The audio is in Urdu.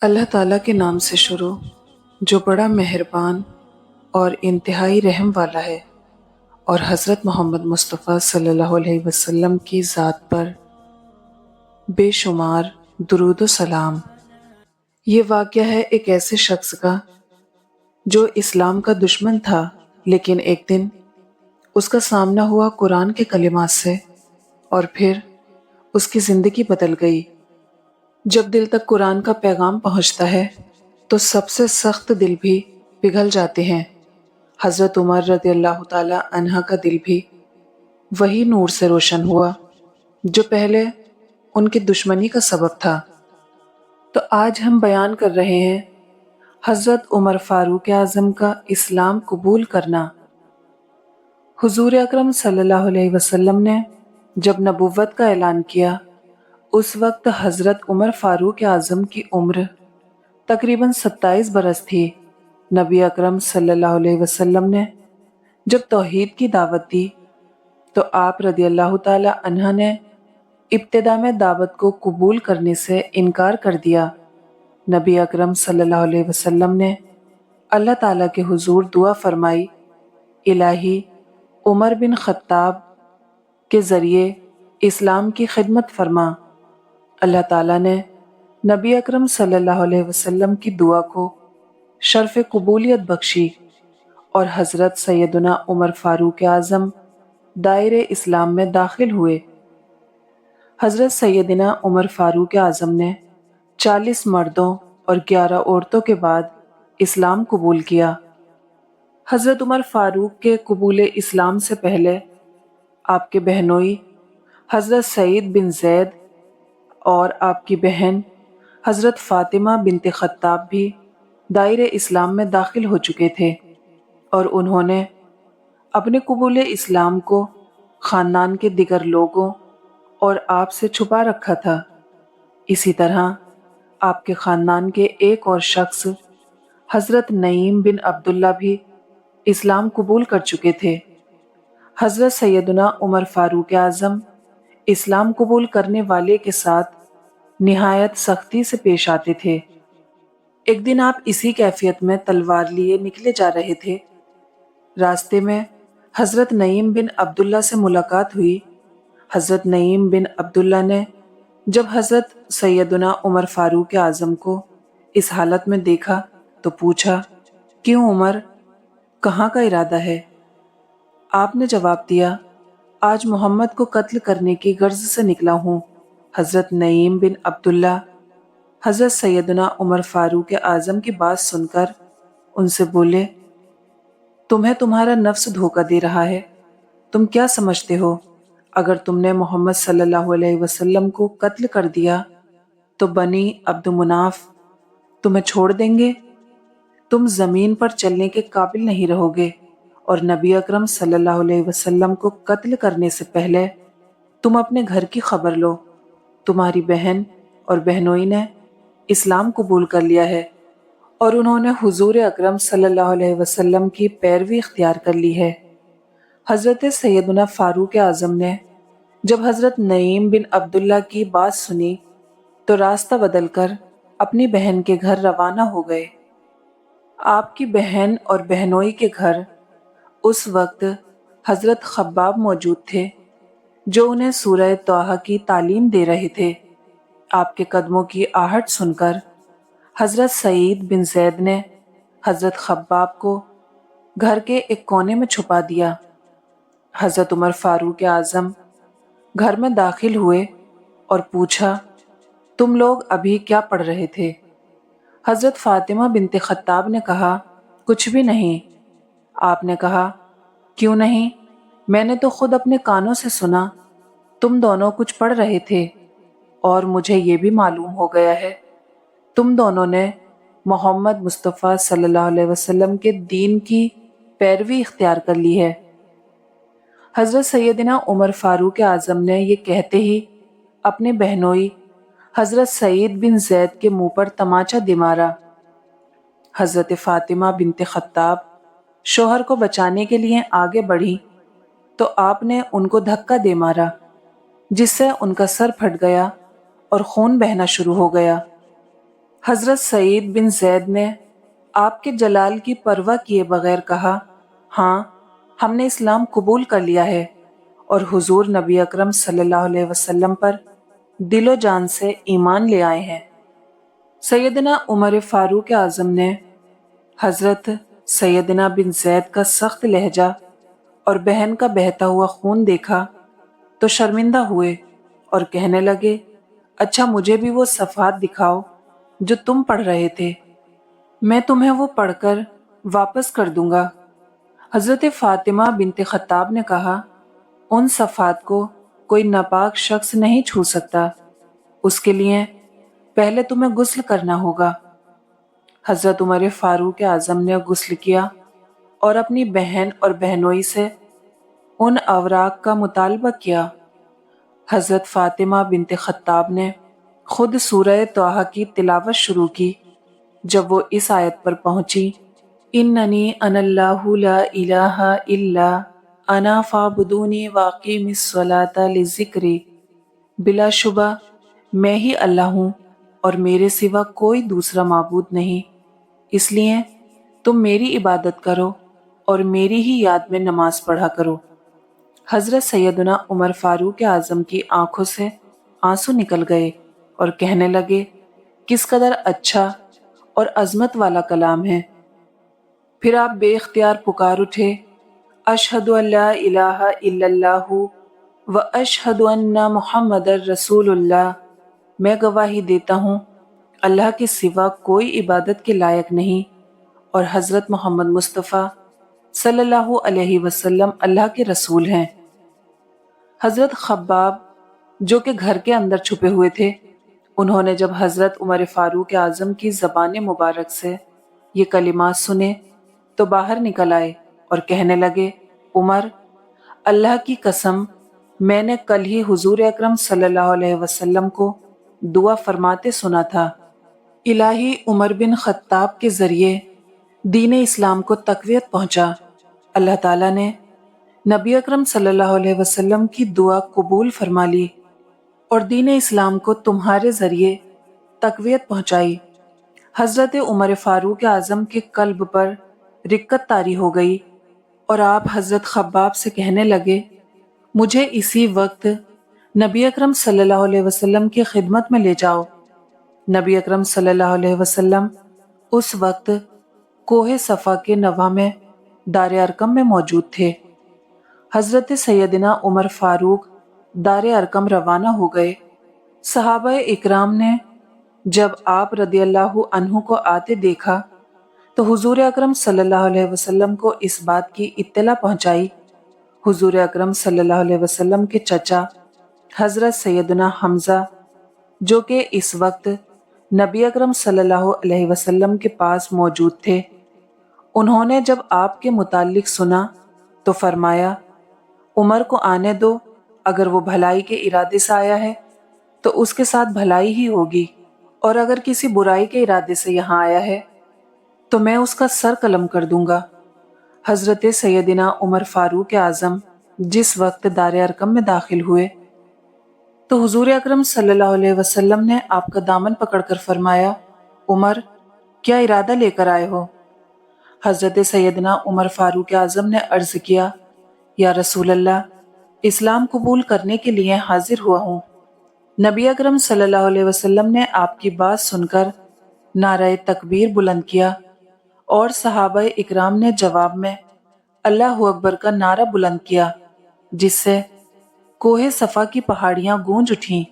اللہ تعالیٰ کے نام سے شروع جو بڑا مہربان اور انتہائی رحم والا ہے، اور حضرت محمد مصطفیٰ صلی اللہ علیہ وسلم کی ذات پر بے شمار درود و سلام۔ یہ واقعہ ہے ایک ایسے شخص کا جو اسلام کا دشمن تھا، لیکن ایک دن اس کا سامنا ہوا قرآن کے کلمات سے، اور پھر اس کی زندگی بدل گئی۔ جب دل تک قرآن کا پیغام پہنچتا ہے تو سب سے سخت دل بھی پگھل جاتے ہیں۔ حضرت عمر رضی اللہ تعالی عنہ کا دل بھی وہی نور سے روشن ہوا جو پہلے ان کی دشمنی کا سبب تھا۔ تو آج ہم بیان کر رہے ہیں حضرت عمر فاروق اعظم کا اسلام قبول کرنا۔ حضور اکرم صلی اللہ علیہ وسلم نے جب نبوت کا اعلان کیا، اس وقت حضرت عمر فاروق اعظم کی عمر تقریباً 27 برس تھی۔ نبی اکرم صلی اللہ علیہ وسلم نے جب توحید کی دعوت دی تو آپ رضی اللہ تعالی عنہ نے ابتدا میں دعوت کو قبول کرنے سے انکار کر دیا۔ نبی اکرم صلی اللہ علیہ وسلم نے اللہ تعالیٰ کے حضور دعا فرمائی، الہی عمر بن خطاب کے ذریعے اسلام کی خدمت فرما۔ اللہ تعالیٰ نے نبی اکرم صلی اللہ علیہ وسلم کی دعا کو شرف قبولیت بخشی، اور حضرت سیدنا عمر فاروق اعظم دائرے اسلام میں داخل ہوئے۔ حضرت سیدنا عمر فاروق اعظم نے 40 مردوں اور 11 عورتوں کے بعد اسلام قبول کیا۔ حضرت عمر فاروق کے قبول اسلام سے پہلے آپ کے بہنوئی حضرت سعید بن زید اور آپ کی بہن حضرت فاطمہ بنت خطاب بھی دائرے اسلام میں داخل ہو چکے تھے، اور انہوں نے اپنے قبول اسلام کو خاندان کے دیگر لوگوں اور آپ سے چھپا رکھا تھا۔ اسی طرح آپ کے خاندان کے ایک اور شخص حضرت نعیم بن عبداللہ بھی اسلام قبول کر چکے تھے۔ حضرت سیدنا عمر فاروق اعظم اسلام قبول کرنے والے کے ساتھ نہایت سختی سے پیش آتے تھے۔ ایک دن آپ اسی کیفیت میں تلوار لیے نکلے جا رہے تھے۔ راستے میں حضرت نعیم بن عبداللہ سے ملاقات ہوئی۔ حضرت نعیم بن عبداللہ نے جب حضرت سیدنا عمر فاروق اعظم کو اس حالت میں دیکھا تو پوچھا، کیوں عمر، کہاں کا ارادہ ہے؟ آپ نے جواب دیا، آج محمد کو قتل کرنے کی غرض سے نکلا ہوں۔ حضرت نعیم بن عبداللہ حضرت سیدنا عمر فاروق اعظم کی بات سن کر ان سے بولے، تمہیں تمہارا نفس دھوکہ دے رہا ہے۔ تم کیا سمجھتے ہو اگر تم نے محمد صلی اللہ علیہ وسلم کو قتل کر دیا تو بنی عبد مناف تمہیں چھوڑ دیں گے؟ تم زمین پر چلنے کے قابل نہیں رہو گے، اور نبی اکرم صلی اللہ علیہ وسلم کو قتل کرنے سے پہلے تم اپنے گھر کی خبر لو۔ تمہاری بہن اور بہنوئی نے اسلام قبول کر لیا ہے، اور انہوں نے حضور اکرم صلی اللہ علیہ وسلم کی پیروی اختیار کر لی ہے۔ حضرت سیدنا فاروق اعظم نے جب حضرت نعیم بن عبداللہ کی بات سنی تو راستہ بدل کر اپنی بہن کے گھر روانہ ہو گئے۔ آپ کی بہن اور بہنوئی کے گھر اس وقت حضرت خباب موجود تھے جو انہیں سورہ طٰہٰ کی تعلیم دے رہے تھے۔ آپ کے قدموں کی آہٹ سن کر حضرت سعید بن زید نے حضرت خباب کو گھر کے ایک کونے میں چھپا دیا۔ حضرت عمر فاروق اعظم گھر میں داخل ہوئے اور پوچھا، تم لوگ ابھی کیا پڑھ رہے تھے؟ حضرت فاطمہ بنت خطاب نے کہا، کچھ بھی نہیں۔ آپ نے کہا، کیوں نہیں؟ میں نے تو خود اپنے کانوں سے سنا تم دونوں کچھ پڑھ رہے تھے، اور مجھے یہ بھی معلوم ہو گیا ہے تم دونوں نے محمد مصطفیٰ صلی اللہ علیہ وسلم کے دین کی پیروی اختیار کر لی ہے۔ حضرت سیدنا عمر فاروق اعظم نے یہ کہتے ہی اپنے بہنوئی حضرت سعید بن زید کے منہ پر تماچا دے مارا۔ حضرت فاطمہ بنت خطاب شوہر کو بچانے کے لیے آگے بڑھی تو آپ نے ان کو دھکا دے مارا، جس سے ان کا سر پھٹ گیا اور خون بہنا شروع ہو گیا۔ حضرت سعید بن زید نے آپ کے جلال کی پرواہ کیے بغیر کہا، ہاں، ہم نے اسلام قبول کر لیا ہے اور حضور نبی اکرم صلی اللہ علیہ وسلم پر دل و جان سے ایمان لے آئے ہیں۔ سیدنا عمر فاروق اعظم نے حضرت سیدنا بن زید کا سخت لہجہ اور بہن کا بہتا ہوا خون دیکھا تو شرمندہ ہوئے اور کہنے لگے، اچھا مجھے بھی وہ صفحات دکھاؤ جو تم پڑھ رہے تھے، میں تمہیں وہ پڑھ کر واپس کر دوں گا۔ حضرت فاطمہ بنت خطاب نے کہا، ان صفحات کو کوئی ناپاک شخص نہیں چھو سکتا، اس کے لیے پہلے تمہیں غسل کرنا ہوگا۔ حضرت عمر فاروق اعظم نے غسل کیا اور اپنی بہن اور بہنوئی سے ان اوراق کا مطالبہ کیا۔ حضرت فاطمہ بنت خطاب نے خود سورہ طٰہٰ کی تلاوت شروع کی۔ جب وہ اس آیت پر پہنچی، اننی انا اللہ لا الہ الا انا فاعبدونی واقیموا الصلاۃ لذکری، بلا شبہ میں ہی اللہ ہوں اور میرے سوا کوئی دوسرا معبود نہیں، اس لیے تم میری عبادت کرو اور میری ہی یاد میں نماز پڑھا کرو۔ حضرت سیدنا عمر فاروق اعظم کی آنکھوں سے آنسو نکل گئے اور کہنے لگے، کس قدر اچھا اور عظمت والا کلام ہے۔ پھر آپ بے اختیار پکار اٹھے، اشہد ان لا الہ الا اللہ و اشہد ان محمد رسول اللہ، میں گواہی دیتا ہوں اللہ کے سوا کوئی عبادت کے لائق نہیں اور حضرت محمد مصطفیٰ صلی اللہ علیہ وسلم اللہ کے رسول ہیں۔ حضرت خباب جو کہ گھر کے اندر چھپے ہوئے تھے، انہوں نے جب حضرت عمر فاروق اعظم کی زبان مبارک سے یہ کلمات سنے تو باہر نکل آئے اور کہنے لگے، عمر، اللہ کی قسم میں نے کل ہی حضور اکرم صلی اللہ علیہ وسلم کو دعا فرماتے سنا تھا، الہی عمر بن خطاب کے ذریعے دین اسلام کو تقویت پہنچا، اللہ تعالیٰ نے نبی اکرم صلی اللہ علیہ وسلم کی دعا قبول فرما لی اور دین اسلام کو تمہارے ذریعے تقویت پہنچائی۔ حضرت عمر فاروق اعظم کے قلب پر رقت طاری ہو گئی اور آپ حضرت خباب سے کہنے لگے، مجھے اسی وقت نبی اکرم صلی اللہ علیہ وسلم کی خدمت میں لے جاؤ۔ نبی اکرم صلی اللہ علیہ وسلم اس وقت کوہ صفا کے نواح میں دار ارقم میں موجود تھے۔ حضرت سیدنا عمر فاروق دار ارقم روانہ ہو گئے۔ صحابہ اکرام نے جب آپ رضی اللہ عنہ کو آتے دیکھا تو حضور اکرم صلی اللہ علیہ وسلم کو اس بات کی اطلاع پہنچائی۔ حضور اکرم صلی اللہ علیہ وسلم کے چچا حضرت سیدنا حمزہ جو کہ اس وقت نبی اکرم صلی اللہ علیہ وسلم کے پاس موجود تھے، انہوں نے جب آپ کے متعلق سنا تو فرمایا، عمر کو آنے دو، اگر وہ بھلائی کے ارادے سے آیا ہے تو اس کے ساتھ بھلائی ہی ہوگی، اور اگر کسی برائی کے ارادے سے یہاں آیا ہے تو میں اس کا سر قلم کر دوں گا۔ حضرت سیدنا عمر فاروق اعظم جس وقت دار ارقم میں داخل ہوئے تو حضور اکرم صلی اللہ علیہ وسلم نے آپ کا دامن پکڑ کر فرمایا، عمر، کیا ارادہ لے کر آئے ہو؟ حضرت سیدنا عمر فاروق اعظم نے عرض کیا، یا رسول اللہ، اسلام قبول کرنے کے لیے حاضر ہوا ہوں۔ نبی اکرم صلی اللہ علیہ وسلم نے آپ کی بات سن کر نعرہ تکبیر بلند کیا اور صحابہ اکرام نے جواب میں اللہ اکبر کا نعرہ بلند کیا، جس سے کوہ صفا کی پہاڑیاں گونج اٹھیں۔